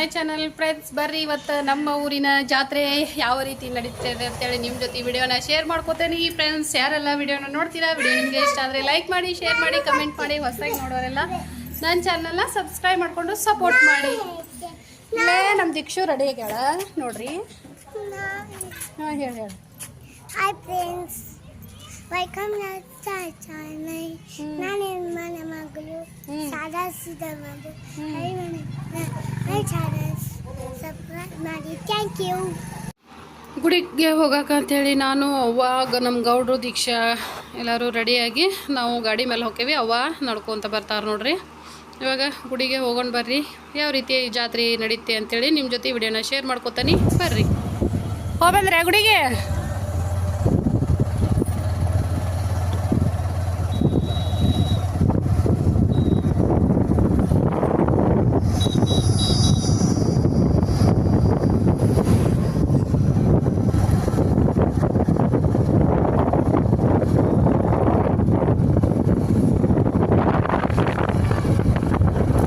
My channel friends. ಬರ್ರಿ ಇವತ್ತು ನಮ್ಮ ಊರಿನ ಜಾತ್ರೆ ಯಾವ ರೀತಿ ನಡೀತಿದೆ ಅಂತೇಳಿ ನಿಮ್ಮ ಜೊತೆ ವಿಡಿಯೋನ ಶೇರ್ ಮಾಡ್ಕೋತೇನೆ ಫ್ರೆಂಡ್ಸ್. ಯಾರೆಲ್ಲ ವಿಡಿಯೋನ ನೋಡ್ತೀರಾ, ವಿಡಿಯೋ ನಿಮಗೆ ಇಷ್ಟ ಆದರೆ ಲೈಕ್ ಮಾಡಿ, ಶೇರ್ ಮಾಡಿ, ಕಮೆಂಟ್ ಮಾಡಿ. ಹೊಸದಾಗಿ ನೋಡೋರೆಲ್ಲ ನನ್ನ ಚಾನಲ್ನ ಸಬ್ಸ್ಕ್ರೈಬ್ ಮಾಡಿಕೊಂಡು ಸಪೋರ್ಟ್ ಮಾಡಿ. ಇಲ್ಲೇ ನಮ್ಮ ದಿಕ್ಷು ರೆಡಿ ಆಗ್ಯಾಳ ನೋಡ್ರಿ. ಹಾಂ ಹೇಳಿ. Hi friends, welcome channel. ನಾನು ಮನೆ ಮಗಳು ಸಾಧಾಸಿದ ಮಗಳು ಚಾನಲ್ ಸಬ್ಸ್ಕ್ರೈಬ್ ಮಾಡಿ. Thank you. ಗುಡಿಗೆ ಹೋಗಕ್ಕಂತೇಳಿ ನಾನು ಅವಾಗ ನಮ್ಮ ಗೌಡ್ರು ದೀಕ್ಷಾ ಎಲ್ಲರೂ ರೆಡಿಯಾಗಿ ನಾವು ಗಾಡಿ ಮೇಲೆ ಹೋಗ್ತೀವಿ. ಅವ್ವ ನಡ್ಕೊತ ಬರ್ತಾರೆ ನೋಡ್ರಿ. ಇವಾಗ ಗುಡಿಗೆ ಹೋಗೋಣ ಬರ್ರಿ. ಯಾವ ರೀತಿ ಜಾತ್ರೆ ನಡೀತೆ ಅಂತೇಳಿ ನಿಮ್ಮ ಜೊತೆ ವಿಡಿಯೋನ ಶೇರ್ ಮಾಡ್ಕೊತಾನೆ ಬರ್ರಿ. ಹೋಗ್ಬಂದ್ರೆ ಗುಡಿಗೆ.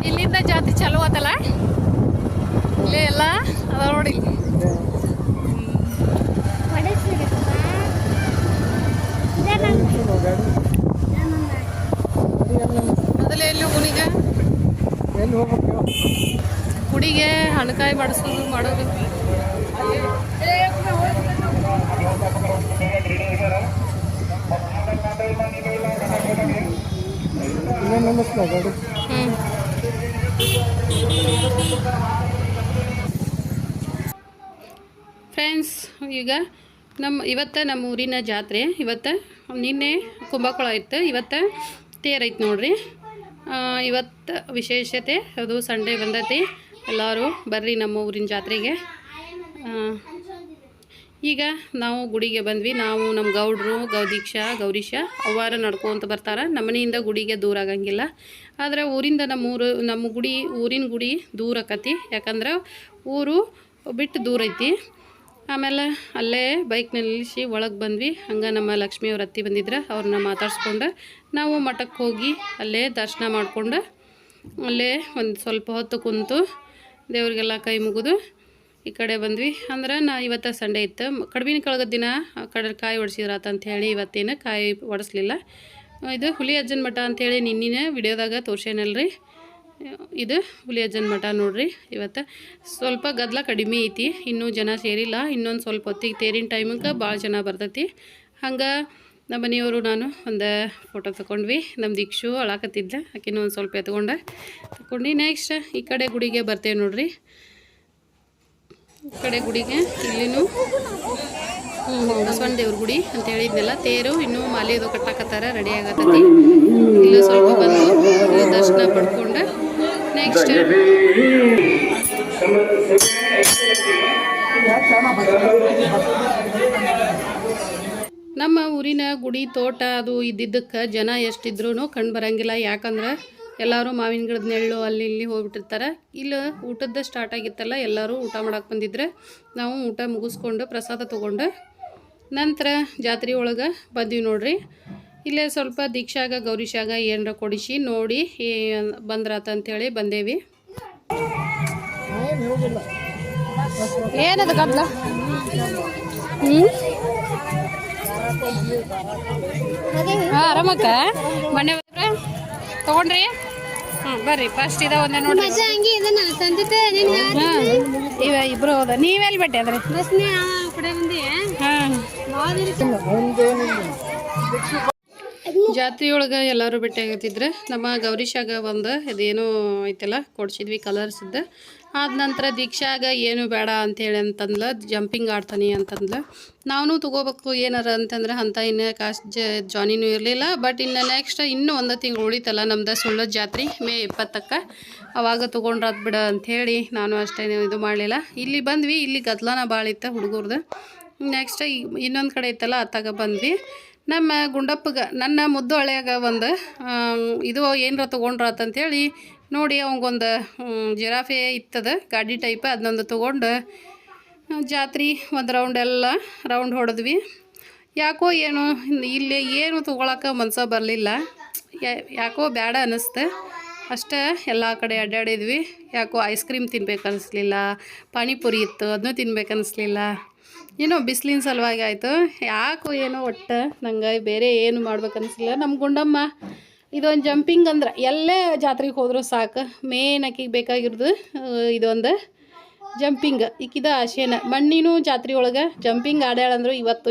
ಇಲ್ಲಿಂದ ಜಾತ್ರೆ ಚಾಲು ಆತಲ್ಲ, ಇಲ್ಲೇ ಎಲ್ಲ ಅದ ನೋಡಿ. ಮೊದಲೇ ಎಲ್ಲಿ ಗುಡಿಗೆ ಗುಡಿಗೆ ಹಣಕಾಯಿ ಬಡಿಸೋದು ಮಾಡೋದು. ಫ್ರೆಂಡ್ಸ್, ಈಗ ಇವತ್ತು ನಮ್ಮ ಊರಿನ ಜಾತ್ರೆ. ಇವತ್ತು ನಿನ್ನೆ ಕುಂಭಕೋಳ ಇತ್ತು, ಇವತ್ತು ತೇರೈತೆ ನೋಡ್ರಿ. ಇವತ್ತು ವಿಶೇಷತೆ ಅದು ಸಂಡೇ ಬಂದೈತಿ. ಎಲ್ಲರೂ ಬರ್ರಿ ನಮ್ಮ ಊರಿನ ಜಾತ್ರೆಗೆ. ಈಗ ನಾವು ಗುಡಿಗೆ ಬಂದ್ವಿ. ನಾವು ನಮ್ಮ ಗೌಡ್ರು ದೀಕ್ಷಾ ಗೌರೀಶ ಅವ್ವಾರ ನಡ್ಕೊಂತ ಬರ್ತಾರೆ. ನಮ್ಮ ಮನೆಯಿಂದ ಗುಡಿಗೆ ದೂರ ಆಗಂಗಿಲ್ಲ. ಆದರೆ ಊರಿಂದ ನಮ್ಮ ಊರಿನ ಗುಡಿ ದೂರ ಆಕತಿ. ಯಾಕಂದ್ರೆ ಊರು ಬಿಟ್ಟು ದೂರ ಐತಿ. ಆಮೇಲೆ ಅಲ್ಲೇ ಬೈಕ್ನಲ್ಲಿ ನಿಲ್ಲಿಸಿ ಒಳಗೆ ಬಂದ್ವಿ. ಹಂಗೆ ನಮ್ಮ ಲಕ್ಷ್ಮಿಯವ್ರ ಅತ್ತಿ ಬಂದಿದ್ರೆ ಅವ್ರನ್ನ ಮಾತಾಡ್ಸ್ಕೊಂಡು ನಾವು ಮಠಕ್ಕೆ ಹೋಗಿ ಅಲ್ಲೇ ದರ್ಶನ ಮಾಡಿಕೊಂಡು ಅಲ್ಲೇ ಒಂದು ಸ್ವಲ್ಪ ಹೊತ್ತು ಕುಂತು ದೇವ್ರಿಗೆಲ್ಲ ಕೈ ಮುಗಿದು ಈ ಕಡೆ ಬಂದ್ವಿ. ಅಂದ್ರೆ ಇವತ್ತು ಸಂಡೇ ಇತ್ತು. ಕಡ್ಬಿನ ಕಳ್ಗದ ದಿನ ಕಾಯಿ ಒಡಿಸಿದ್ರಾತ ಅಂಥೇಳಿ ಇವತ್ತೇನು ಕಾಯಿ ಒಡಿಸ್ಲಿಲ್ಲ. ಇದು ಹುಲಿ ಅಜ್ಜನ ಮಠ ಅಂಥೇಳಿ ನಿನ್ನೆ ವಿಡಿಯೋದಾಗ ತೋರ್ಸೇನಲ್ರಿ. ಇದು ಹುಲಿ ಅಜ್ಜನ ಮಠ ನೋಡ್ರಿ. ಇವತ್ತು ಸ್ವಲ್ಪ ಗದ್ದಲ ಕಡಿಮೆ ಐತಿ, ಇನ್ನೂ ಜನ ಸೇರಿಲ್ಲ. ಇನ್ನೊಂದು ಸ್ವಲ್ಪ ಹೊತ್ತಿಗೆ ತೇರಿನ ಟೈಮಿಗೆ ಭಾಳ ಜನ ಬರ್ತೈತಿ. ಹಂಗೆ ನಮ್ಮ ಮನೆಯವರು ನಾನು ಒಂದು ಫೋಟೋ ತಗೊಂಡ್ವಿ. ನಮ್ಮ ದೀಕ್ಷು ಅಳಾಕತ್ತಿದ್ದ, ಆಕಿನೂ ಒಂದು ಸ್ವಲ್ಪ ತಗೊಂಡು ನೆಕ್ಸ್ಟ್ ಈ ಕಡೆ ಗುಡಿಗೆ ಬರ್ತೇವೆ ನೋಡ್ರಿ. ಈ ಕಡೆ ಗುಡಿಗೆ ಇಲ್ಲಿನೂ ಬಸವಣ್ಣ ದೇವ್ರ ಗುಡಿ ಅಂತ ಹೇಳಿದ್ನೆಲ್ಲ. ತೇರು ಇನ್ನೂ ಮಾಲೆದು ಕಟ್ಟಾಕತ್ತಾರ, ರೆಡಿ ಆಗತ್ತೈತಿ. ಇಲ್ಲೂ ಸ್ವಲ್ಪ ಬಂದು ಇಲ್ಲಿ ದರ್ಶನ ಪಡ್ಕೊಂಡು ನೆಕ್ಸ್ಟ್ ನಮ್ಮ ಊರಿನ ಗುಡಿ ತೋಟ ಅದು ಇದ್ದಿದ್ದಕ್ಕೆ ಜನ ಎಷ್ಟಿದ್ರೂ ಕಂಡು ಬರಂಗಿಲ್ಲ. ಯಾಕಂದ್ರೆ ಎಲ್ಲರೂ ಮಾವಿನ ಗಿಡದ ನೆರಳು ಅಲ್ಲಿ ಇಲ್ಲಿ ಹೋಗ್ಬಿಟ್ಟಿರ್ತಾರೆ. ಇಲ್ಲಿ ಊಟದ ಸ್ಟಾರ್ಟ್ ಆಗಿತ್ತಲ್ಲ, ಎಲ್ಲರೂ ಊಟ ಮಾಡಕ್ಕೆ ಬಂದಿದ್ರೆ ನಾವು ಊಟ ಮುಗಿಸ್ಕೊಂಡು ಪ್ರಸಾದ ತೊಗೊಂಡು ನಂತರ ಜಾತ್ರೆ ಒಳಗೆ ಬಂದ್ವಿ ನೋಡ್ರಿ. ಇಲ್ಲೇ ಸ್ವಲ್ಪ ದೀಕ್ಷಾಗ ಗೌರೀಶಾಗ ಏನರ ಕೊಡಿಸಿ ನೋಡಿ ಬಂದ್ರಾತ ಅಂಥೇಳಿ ಬಂದೇವಿ. ಏನದು ಗದ್ದಲ? ಹಾಂ, ಆರಾಮಕ್ಕ. ಮನೆ ತೊಗೊಂಡ್ರಿ? ಬರ್ರಿ ಫಸ್ಟ್ ಇದ ಒಂದೇ ನೋಡ್ರಿ. ಇವ ಇಬ್ರು ಹೋದ. ನೀವೆಲ್ಲಿ ಬಿಟ್ಟೆ ಅದ್ರಿ? ಹಾಂ, ಜಾತ್ರೆಯೊಳಗೆ ಎಲ್ಲರೂ ಭೇಟಿಯಾಗತ್ತಿದ್ರೆ ನಮ್ಮ ಗೌರೀಶಾಗ ಒಂದು ಇದೇನೋ ಐತಲ್ಲ ಕೊಡ್ಸಿದ್ವಿ ಕಲರ್ಸಿದ್ದು. ಆದ ನಂತರ ದೀಕ್ಷಾಗ ಏನು ಬೇಡ ಅಂಥೇಳಿ ಅಂತಂದ್ಲ, ಜಂಪಿಂಗ್ ಆಡ್ತಾನೆ ಅಂತಂದ್ಲ. ನಾವು ತೊಗೋಬೇಕು ಏನಾರ ಅಂತಂದ್ರೆ ಅಂಥ ಇನ್ನು ಕಾಸು ಜಾನಿನೂ ಇರಲಿಲ್ಲ. ಬಟ್ ಇನ್ನು ನೆಕ್ಸ್ಟ್ ಇನ್ನೂ ಒಂದು ತಿಂಗಳು ಉಳಿತಲ್ಲ ನಮ್ದು ಸುಳ್ಳದ ಜಾತ್ರೆ ಮೇ 20ಕ್ಕೆ, ಅವಾಗ ತೊಗೊಂಡ್ರಾತ್ ಬಿಡ ಅಂಥೇಳಿ ನಾನು ಅಷ್ಟೇ ಇದು ಮಾಡಲಿಲ್ಲ. ಇಲ್ಲಿ ಬಂದ್ವಿ. ಇಲ್ಲಿ ಗದ್ದಲನ ಭಾಳ ಇತ್ತು ಹುಡುಗರ್ದು. ನೆಕ್ಸ್ಟ್ ಇನ್ನೊಂದು ಕಡೆ ಇತ್ತಲ್ಲ ಅತ್ತಾಗ ಬಂದ್ವಿ. ನಮ್ಮ ಗುಂಡಪ್ಪಗೆ ನನ್ನ ಮುದ್ದು ಹಳೆಯಾಗ ಒಂದು ಇದು ಏನರ ತೊಗೊಂಡ್ರಾತಂಥೇಳಿ ನೋಡಿ ಅವಂಗೊಂದು ಜಿರಾಫೆ ಇತ್ತದ ಗಾಡಿ ಟೈಪ್, ಅದನ್ನೊಂದು ತೊಗೊಂಡು ಜಾತ್ರೆ ಒಂದು ರೌಂಡ್ ಹೊಡೆದ್ವಿ. ಯಾಕೋ ಏನೋ ಇಲ್ಲಿ ಏನು ತೊಗೊಳಕ್ಕೆ ಮನಸ ಬರಲಿಲ್ಲ. ಯಾಕೋ ಬೇಡ ಅನ್ನಿಸ್ತು. ಅಷ್ಟೇ ಎಲ್ಲ ಕಡೆ ಅಡ್ಡಾಡಿದ್ವಿ. ಯಾಕೋ ಐಸ್ ಕ್ರೀಮ್ ತಿನ್ಬೇಕು ಅನಿಸ್ಲಿಲ್ಲ, ಪಾನಿಪುರಿ ಇತ್ತು ಅದನ್ನೂ ತಿನ್ಬೇಕು ಅನಿಸ್ಲಿಲ್ಲ. ಏನೋ ಬಿಸಿಲಿನ ಸಲುವಾಗಿ ಆಯಿತು, ಯಾಕೋ ಏನೋ ಒಟ್ಟು ನಂಗೆ ಬೇರೆ ಏನು ಮಾಡ್ಬೇಕು ಅನಿಸ್ಲಿಲ್ಲ. ನಮ್ಮ ಗುಂಡಮ್ಮ ಇದೊಂದು ಜಂಪಿಂಗ್ ಅಂದ್ರೆ ಎಲ್ಲೇ ಜಾತ್ರೆಗೆ ಹೋದರೂ ಸಾಕು, ಮೇನ್ ಆಕಿಗೆ ಬೇಕಾಗಿರೋದು ಇದೊಂದು ಜಂಪಿಂಗ್. ಈಕಿದ ಆಶೆನ ಮಣ್ಣಿನೂ ಜಾತ್ರೆ ಒಳಗೆ ಜಂಪಿಂಗ್ ಆಡ್ಯಾಳಂದ್ರು ಇವತ್ತು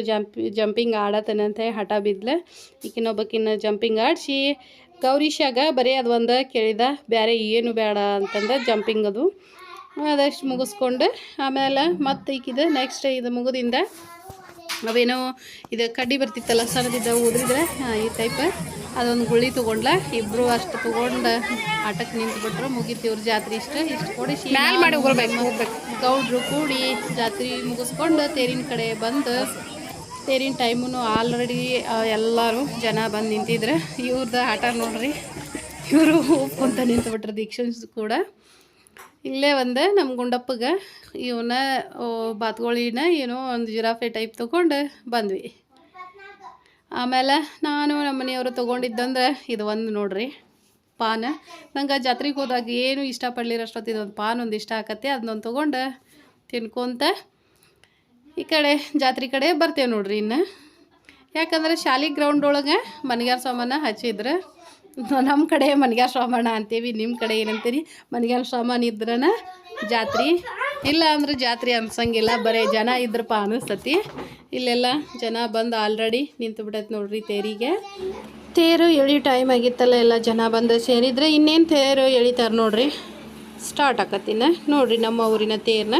ಜಂಪಿಂಗ್ ಆಡತನಂತೆ ಹಠ ಬಿದ್ಲೆ. ಈಕಿನೊಬ್ಬಕಿನ್ನ ಜಂಪಿಂಗ್ ಆಡಿಸಿ ಗೌರೀಶಾಗ ಬರೀ ಅದು ಒಂದು ಕೇಳಿದ, ಬೇರೆ ಏನು ಬೇಡ ಅಂತಂದು ಜಂಪಿಂಗ್ ಅದು ಅದಷ್ಟು ಮುಗಿಸ್ಕೊಂಡು ಆಮೇಲೆ ಮತ್ತೆ ಈಕಿದ ನೆಕ್ಸ್ಟ್ ಇದು ಮುಗಿದಿಂದ ಅವೇನೋ ಇದು ಕಡ್ಡಿ ಬರ್ತಿತ್ತಲ್ಲ ಸಣ್ಣದಿದ್ದ ಉದ್ರಿದ್ರೆ ಈ ಟೈಪ್ ಅದೊಂದು ಗುಳಿ ತೊಗೊಂಡ್ಲ. ಇಬ್ಬರು ಅಷ್ಟು ತೊಗೊಂಡು ಆಟಕ್ಕೆ ನಿಂತ್ಬಿಟ್ರು. ಮುಗೀತು ಇವ್ರ ಜಾತ್ರೆ ಇಷ್ಟು ಕೊಡಿಸಿ ಮಾಡಿ ಹೋಗ್ಬೇಕು. ಗೌಡ್ರು ಕೂಡಿ ಜಾತ್ರೆ ಮುಗಿಸ್ಕೊಂಡು ತೇರಿನ ಕಡೆ ಬಂದು ತೇರಿನ ಟೈಮು ಆಲ್ರೆಡಿ ಎಲ್ಲರೂ ಜನ ಬಂದು ನಿಂತಿದ್ರು. ಇವ್ರದ್ದು ಆಟ ನೋಡ್ರಿ, ಇವರು ಹೋಗ್ಕೊಂತ ನಿಂತ್ಬಿಟ್ರು ದೀಕ್ಷನ್ಸ್ ಕೂಡ. ಇಲ್ಲೇ ಒಂದು ನಮ್ಮ ಗುಂಡಪ್ಪಗೆ ಇವನ್ನ ಬಾತ್ಗಳಿನ ಏನೋ ಒಂದು ಜಿರಾಫೆ ಟೈಪ್ ತೊಗೊಂಡು ಬಂದ್ವಿ. ಆಮೇಲೆ ನಾನು ನಮ್ಮ ಮನೆಯವರು ತೊಗೊಂಡಿದ್ದಂದ್ರೆ ಇದು ಒಂದು ನೋಡ್ರಿ ಪಾನ್. ನಂಗೆ ಜಾತ್ರೆಗೆ ಹೋದಾಗ ಏನು ಇಷ್ಟಪಡ್ಲಿರಷ್ಟೊತ್ತು ಇದೊಂದು ಪಾನ್ ಒಂದು ಇಷ್ಟ ಆಕತ್ತೆ. ಅದನ್ನೊಂದು ತೊಗೊಂಡು ತಿನ್ಕೊತ ಈ ಕಡೆ ಜಾತ್ರೆ ಕಡೆ ಬರ್ತೇವೆ ನೋಡ್ರಿ. ಇನ್ನು ಯಾಕಂದ್ರೆ ಶಾಲೆ ಗ್ರೌಂಡ್ ಒಳಗೆ ಮನ್ಗ್ಯಾರ ಸಾಮಾನು ಹಚ್ಚಿದ್ರೆ ನಮ್ಮ ಕಡೆ ಮನ್ಗ್ಯಾರ ಸಾಮಾನು ಅಂತೀವಿ, ನಿಮ್ಮ ಕಡೆ ಏನಂತೀರಿ? ಮನ್ಗ್ಯಾರ ಸಾಮಾನು ಇದ್ರನ ಜಾತ್ರೆ, ಇಲ್ಲ ಅಂದ್ರೆ ಜಾತ್ರೆ ಅನ್ಸಂಗಿಲ್ಲ, ಬರೀ ಜನ ಇದ್ರಪ್ಪ ಅನಿಸ್ತತಿ. ಇಲ್ಲೆಲ್ಲ ಜನ ಬಂದು ಆಲ್ರೆಡಿ ನಿಂತು ಬಿಟ್ಟೈತೆ ನೋಡ್ರಿ ತೇರಿಗೆ. ತೇರು ಎಳಿ ಟೈಮ್ ಆಗಿತ್ತಲ್ಲ, ಎಲ್ಲ ಜನ ಬಂದು ಸೇರಿದ್ರೆ ಇನ್ನೇನು ತೇರು ಎಳಿತಾರೆ ನೋಡ್ರಿ. ಸ್ಟಾರ್ಟ್ ಆಕತ್ತಿನ ನೋಡ್ರಿ ನಮ್ಮ ಊರಿನ ತೇರನ್ನ.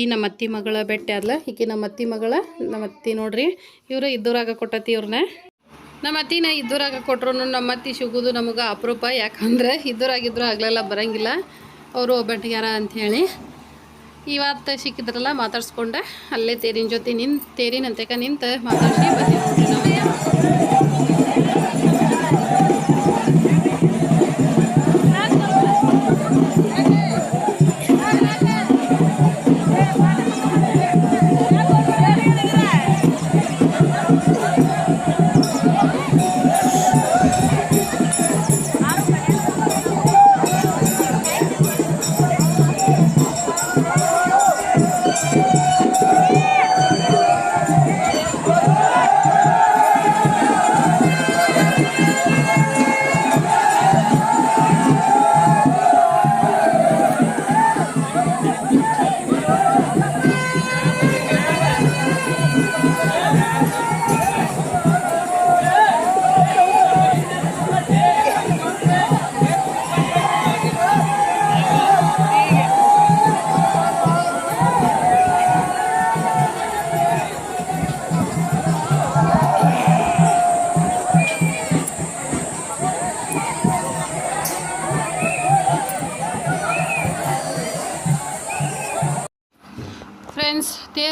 ನಮ್ಮ ಅತ್ತಿ ಮಗಳ ಬೆಟ್ಟ ಅಲ್ಲ, ಈಕೆ ನಮ್ಮ ಅತ್ತಿ ಮಗಳ. ನಮ್ಮ ಅತ್ತಿ ನೋಡ್ರಿ, ಇವ್ರು ಇದ್ದೂರಾಗ ಕೊಟ್ಟತಿ ಇವ್ರನ್ನ. ನಮ್ಮ ಅತ್ತಿನ ಇದ್ದೂರಾಗ ಕೊಟ್ರು ನಮ್ಮ ಅತ್ತಿ ಸಿಗೋದು ನಮಗೆ ಅಪರೂಪ. ಯಾಕಂದ್ರೆ ಇದ್ದೂರಾಗಿದ್ರು ಆಗ್ಲೆಲ್ಲ ಬರಂಗಿಲ್ಲ, ಅವರು ಒಬ್ಬಟ್ಟಿಗಾರ ಅಂಥೇಳಿ. ಇವತ್ತು ಸಿಕ್ಕಿದ್ರಲ್ಲ ಮಾತಾಡ್ಸ್ಕೊಂಡೆ ಅಲ್ಲೇ ತೇರಿನ ಜೊತೆ ತೇರಿನಂತೆಕ ನಿಂತು ಮಾತಾಡಿಸಿ ಬಂದಿ ನೋಡ್ರಿ ನಾವು.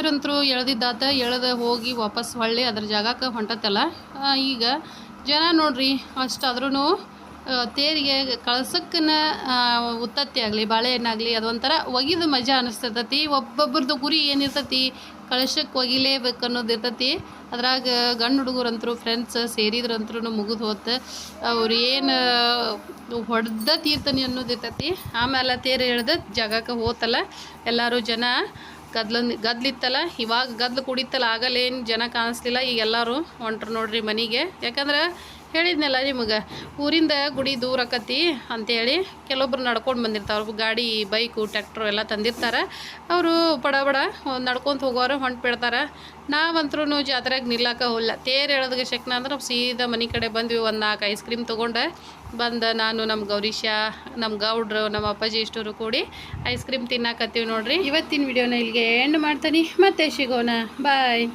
ತೇರಂತರೂ ಎಳ್ದಿದ್ದಾತ ಎಳ್ದು ಹೋಗಿ ವಾಪಸ್ ಹೊಳ್ಳಿ ಅದ್ರ ಜಾಗಕ್ಕೆ ಹೊಂಟತ್ತಲ್ಲ. ಈಗ ಜನ ನೋಡ್ರಿ ಅಷ್ಟಾದ್ರೂ ತೇರಿಗೆ ಕಳ್ಸಕ್ಕನ ಉತ್ತತ್ತಿ ಆಗಲಿ ಬಾಳೆಹಣ್ಣಾಗಲಿ ಅದೊಂಥರ ಒಗಿದು ಮಜಾ ಅನ್ನಿಸ್ತೈತಿ. ಒಬ್ಬೊಬ್ರದ್ದು ಗುರಿ ಏನಿರ್ತೈತಿ ಕಳಶಕ್ಕೆ ಒಗಿಲೇಬೇಕು ಅನ್ನೋದು ಇರ್ತೈತಿ. ಅದ್ರಾಗ ಗಂಡು ಹುಡುಗರಂತರೂ ಫ್ರೆಂಡ್ಸ್ ಸೇರಿದ್ರಂತರೂ ಮುಗಿದು ಹೋತು. ಅವ್ರು ಏನು ಹೊಡೆದ ತೀರ್ಥನಿ ಅನ್ನೋದು ಇರ್ತೈತಿ. ಆಮೇಲೆ ತೇರು ಎಳ್ದು ಜಾಗಕ್ಕೆ ಹೋತಲ್ಲ ಎಲ್ಲರೂ ಜನ ಗದ್ಲಿತ್ತಲ್ಲ. ಇವಾಗ ಗದ್ಲು ಕುಡಿತಲ್ಲ, ಆಗಲೇನು ಜನ ಕಾಣಿಸ್ಲಿಲ್ಲ. ಈಗ ಎಲ್ಲರೂ ಹೊಂಟ್ರು ನೋಡ್ರಿ ಮನೆಗೆ. ಯಾಕಂದ್ರೆ ಹೇಳಿದ್ನಲ್ಲ ನಿಮಗೆ ಊರಿಂದ ಗುಡಿ ದೂರ ಆಕತಿ ಅಂಥೇಳಿ. ಕೆಲವೊಬ್ರು ನಡ್ಕೊಂಡು ಬಂದಿರ್ತಾವೆ, ಗಾಡಿ ಬೈಕು ಟ್ಯಾಕ್ಟ್ರು ಎಲ್ಲ ತಂದಿರ್ತಾರೆ. ಅವರು ಬಡ ಬಡ ನಡ್ಕೊತ ಹೋಗೋರು ಹೊಂಟು ಬಿಡ್ತಾರೆ. ನಾವಂತರೂ ಜಾತ್ರೆಗೆ ನಿಲ್ಲಕ್ಕೆ ಹೋಗಲ್ಲ. ತೇರು ಎಳೆದ್ಗೆ ಶಕ್ನ ಅಂದ್ರೆ ಸೀದಾ ಮನೆ ಕಡೆ ಬಂದ್ವಿ. ಒಂದು 4 ಐಸ್ ಕ್ರೀಮ್ ತೊಗೊಂಡು ನಾನು ನಮ್ಮ ಗೌರೀಶ, ನಮ್ಮ ಗೌಡ್ರು, ನಮ್ಮ ಅಪ್ಪಾಜಿ ಇಷ್ಟರು ಕೂಡಿ ಐಸ್ ಕ್ರೀಮ್ ತಿನ್ನಾಕತ್ತೀವಿ ನೋಡ್ರಿ. ಇವತ್ತಿನ ವಿಡಿಯೋನ ಇಲ್ಲಿಗೆ ಎಂಡ್ ಮಾಡ್ತೀನಿ. ಮತ್ತೆ ಸಿಗೋಣ. ಬಾಯ್.